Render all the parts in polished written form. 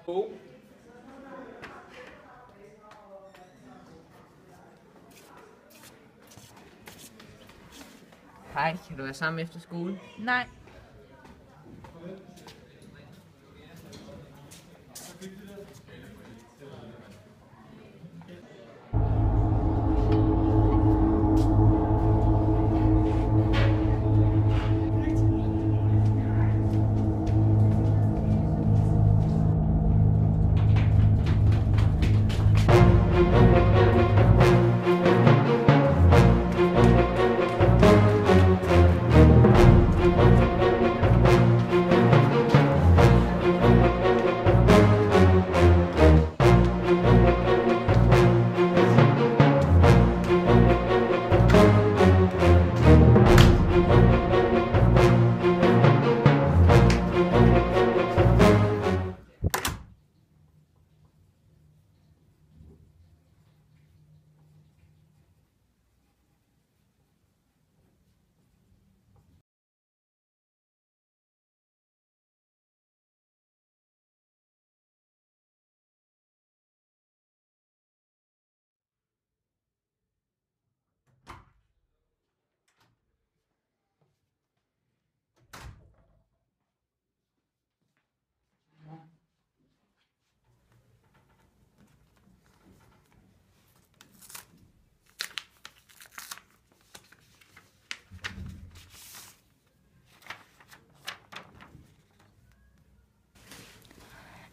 Oh. Hej, kan du være sammen efter skole? Nej.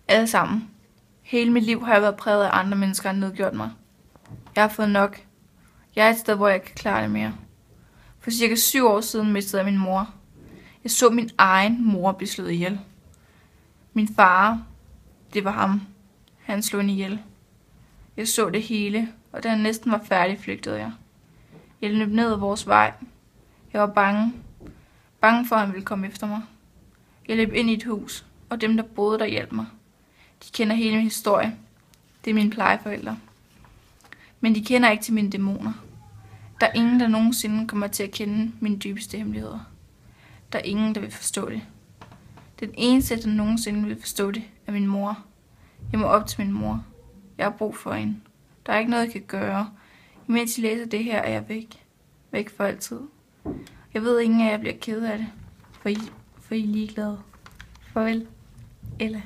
Alle sammen. Hele mit liv har jeg været præget af andre mennesker, der har nedgjort mig. Jeg har fået nok. Jeg er et sted, hvor jeg kan klare det mere. For cirka 7 år siden mistede jeg min mor. Jeg så min egen mor blive slået ihjel. Min far, det var ham. Han slog hende ihjel. Jeg så det hele, og da han næsten var færdig, flygtede jeg. Jeg løb ned ad vores vej. Jeg var bange. Bange for, at han ville komme efter mig. Jeg løb ind i et hus, og dem, der boede der, hjalp mig. De kender hele min historie. Det er mine plejeforældre. Men de kender ikke til mine dæmoner. Der er ingen, der nogensinde kommer til at kende mine dybeste hemmeligheder. Der er ingen, der vil forstå det. Den eneste, der nogensinde vil forstå det, er min mor. Jeg må op til min mor. Jeg har brug for hende. Der er ikke noget, jeg kan gøre. Imens I læser det her, er jeg væk. Væk for altid. Jeg ved ingen af jer bliver ked af det. For I er ligeglade. Farvel, Ella.